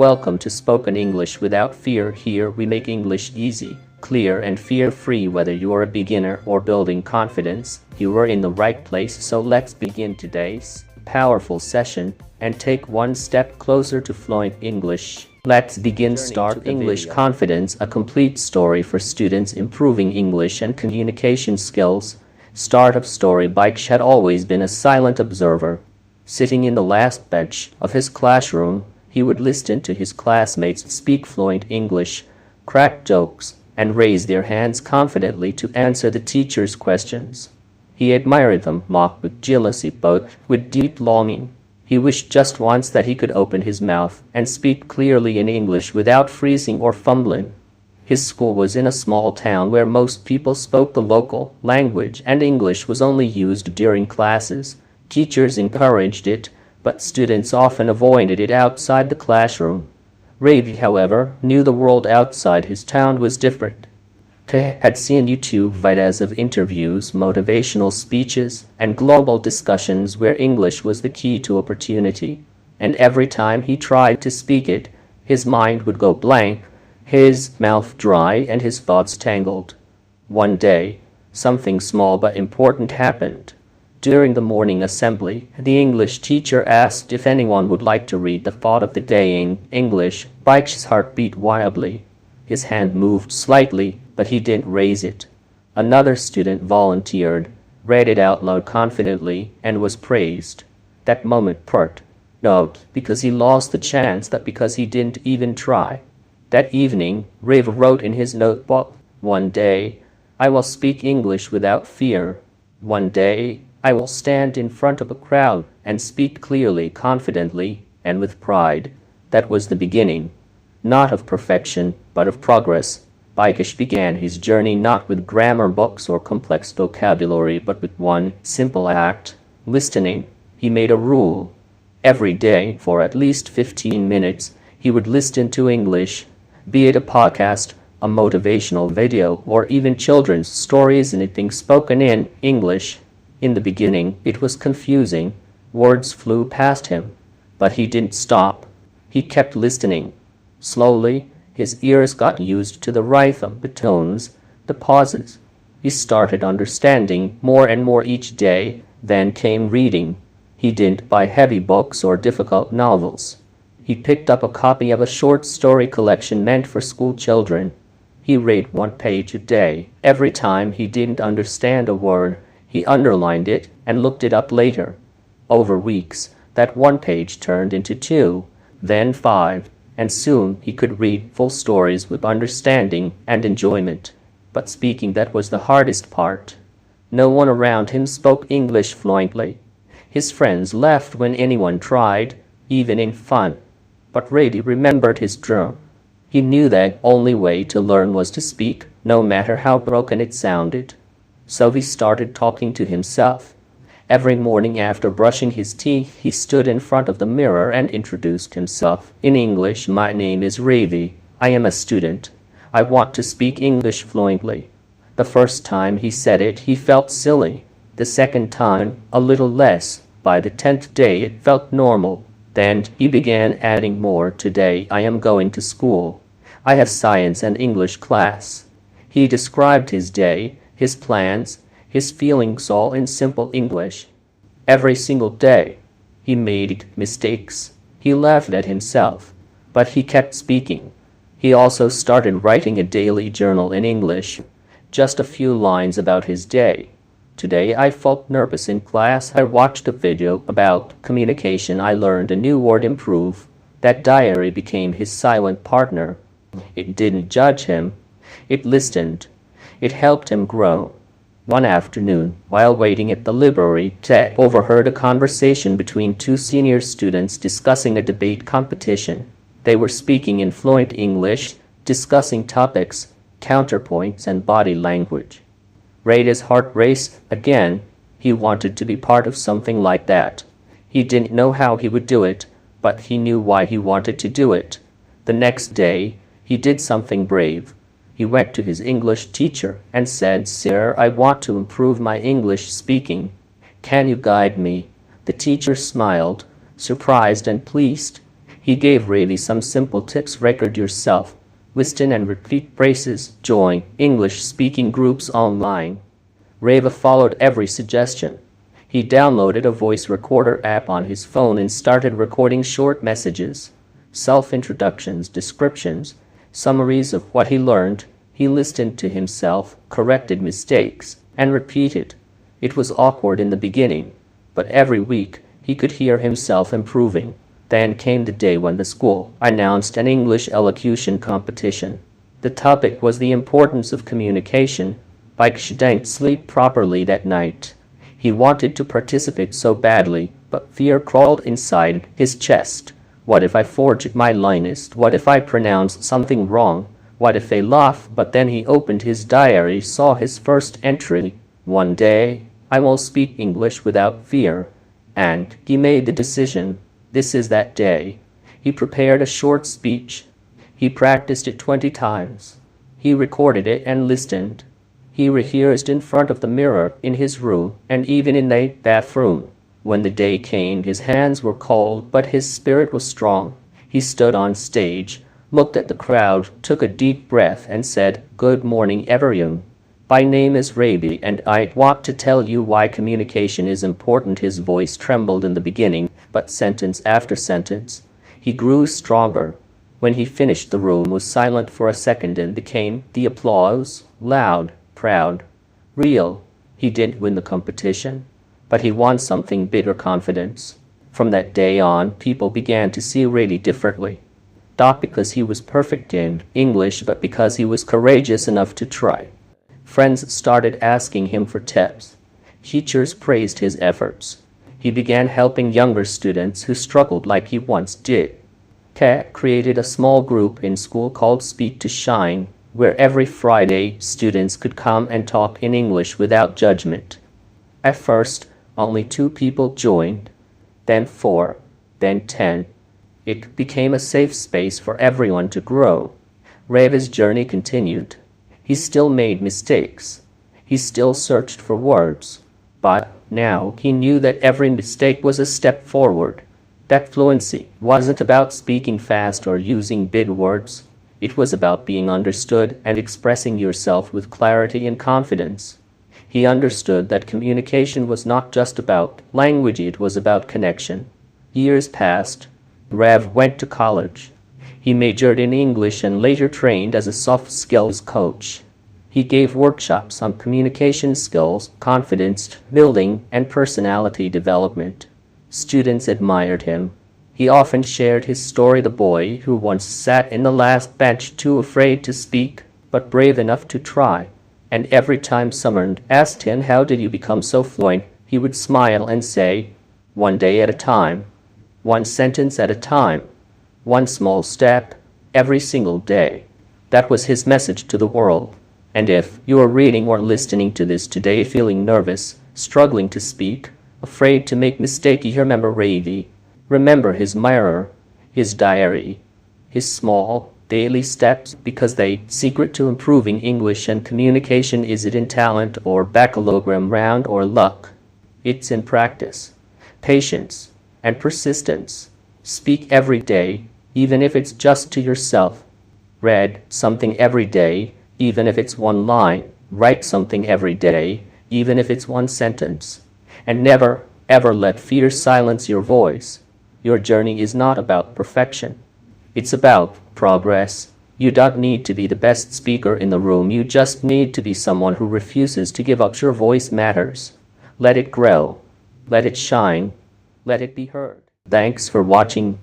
Welcome to Spoken English Without Fear. Here we make English easy, clear and fear-free. Whether you're a beginner or building confidence, you are in the right place. So let's begin today's powerful session and take one step closer to fluent English. Let's begin. Start English Confidence, a complete story for students improving English and communication skills. Startup story. Bike had always been a silent observer. Sitting in the last bench of his classroom, he would listen to his classmates speak fluent English, crack jokes, and raise their hands confidently to answer the teacher's questions. He admired them, mocked with jealousy, but with deep longing. He wished just once that he could open his mouth and speak clearly in English without freezing or fumbling. His school was in a small town where most people spoke the local language and English was only used during classes. Teachers encouraged it, but students often avoided it outside the classroom. Ravi, however, knew the world outside his town was different. He had seen YouTube videos of interviews, motivational speeches, and global discussions where English was the key to opportunity. And every time he tried to speak it, his mind would go blank, his mouth dry, and his thoughts tangled. One day, something small but important happened. During the morning assembly, the English teacher asked if anyone would like to read the thought of the day in English. Bike's heart beat wildly. His hand moved slightly, but he didn't raise it. Another student volunteered, read it out loud confidently, and was praised. That moment hurt. Not because he lost the chance, but because he didn't even try. That evening, Rav wrote in his notebook, "One day, I will speak English without fear. One day, I will stand in front of a crowd and speak clearly, confidently, and with pride." That was the beginning, not of perfection, but of progress. Bikesh began his journey not with grammar books or complex vocabulary, but with one simple act, listening. He made a rule. Every day, for at least 15 minutes, he would listen to English, be it a podcast, a motivational video, or even children's stories, anything spoken in English. In the beginning, it was confusing. Words flew past him. But he didn't stop. He kept listening. Slowly, his ears got used to the rhythm, the tones, the pauses. He started understanding more and more each day. Then came reading. He didn't buy heavy books or difficult novels. He picked up a copy of a short story collection meant for school children. He read one page a day. Every time he didn't understand a word, he underlined it and looked it up later. Over weeks, that one page turned into 2, then 5, and soon he could read full stories with understanding and enjoyment. But speaking, that was the hardest part. No one around him spoke English fluently. His friends laughed when anyone tried, even in fun. But Rady remembered his dream. He knew that only way to learn was to speak, no matter how broken it sounded. So he started talking to himself. Every morning after brushing his teeth, he stood in front of the mirror and introduced himself. In English, "My name is Ravi. I am a student. I want to speak English fluently." The first time he said it, he felt silly. The second time, a little less. By the 10th day, it felt normal. Then he began adding more. "Today, I am going to school. I have science and English class." He described his day, his plans, his feelings all in simple English. Every single day, he made mistakes. He laughed at himself, but he kept speaking. He also started writing a daily journal in English, just a few lines about his day. "Today I felt nervous in class. I watched a video about communication. I learned a new word, improve." That diary became his silent partner. It didn't judge him. It listened. It helped him grow. One afternoon, while waiting at the library, Ted overheard a conversation between two senior students discussing a debate competition. They were speaking in fluent English, discussing topics, counterpoints, and body language. Ray's heart raced again. He wanted to be part of something like that. He didn't know how he would do it, but he knew why he wanted to do it. The next day, he did something brave. He went to his English teacher and said, "Sir, I want to improve my English speaking. Can you guide me?" The teacher smiled, surprised and pleased. He gave Ravi some simple tips: record yourself, listen and repeat phrases, join English speaking groups online. Ravi followed every suggestion. He downloaded a voice recorder app on his phone and started recording short messages, self-introductions, descriptions, summaries of what he learned. He listened to himself, corrected mistakes, and repeated. It was awkward in the beginning, but every week he could hear himself improving. Then came the day when the school announced an English elocution competition. The topic was the importance of communication. Bike didn't sleep properly that night. He wanted to participate so badly, but fear crawled inside his chest. What if I forged my lines? What if I pronounced something wrong? What if they laugh? But then he opened his diary, saw his first entry. One day, I will speak English without fear. And he made the decision. This is that day. He prepared a short speech. He practiced it 20 times. He recorded it and listened. He rehearsed in front of the mirror, in his room, and even in the bathroom. When the day came, his hands were cold, but his spirit was strong. He stood on stage, looked at the crowd, took a deep breath, and said, "Good morning, everyone. My name is Ravi, and I want to tell you why communication is important." His voice trembled in the beginning, but sentence after sentence, he grew stronger. When he finished, the room was silent for a second and became the applause, loud, proud, real. He didn't win the competition, but he won something bigger: confidence. From that day on, people began to see Ravi differently. Not because he was perfect in English, but because he was courageous enough to try. Friends started asking him for tips. Teachers praised his efforts. He began helping younger students who struggled like he once did. Kat created a small group in school called Speak to Shine, where every Friday students could come and talk in English without judgment. At first, only 2 people joined, then 4, then 10. It became a safe space for everyone to grow. Ravi's journey continued. He still made mistakes. He still searched for words. But now he knew that every mistake was a step forward. That fluency wasn't about speaking fast or using big words. It was about being understood and expressing yourself with clarity and confidence. He understood that communication was not just about language, it was about connection. Years passed. Rav went to college. He majored in English and later trained as a soft skills coach. He gave workshops on communication skills, confidence building, and personality development. Students admired him. He often shared his story: the boy who once sat in the last bench, too afraid to speak, but brave enough to try. And every time someone asked him, "How did you become so fluent?" he would smile and say, "One day at a time. One sentence at a time. One small step, every single day." That was his message to the world. And if you are reading or listening to this today feeling nervous, struggling to speak, afraid to make mistakes, remember Ravi. Remember his mirror, his diary, his small, daily steps, because the secret to improving English and communication isn't in talent or baccalaureate round or luck. It's in practice, patience, and persistence. Speak every day, even if it's just to yourself. Read something every day, even if it's one line. Write something every day, even if it's one sentence. And never, ever let fear silence your voice. Your journey is not about perfection. It's about progress. You don't need to be the best speaker in the room. You just need to be someone who refuses to give up. Your voice matters. Let it grow. Let it shine. Let it be heard. Thanks for watching.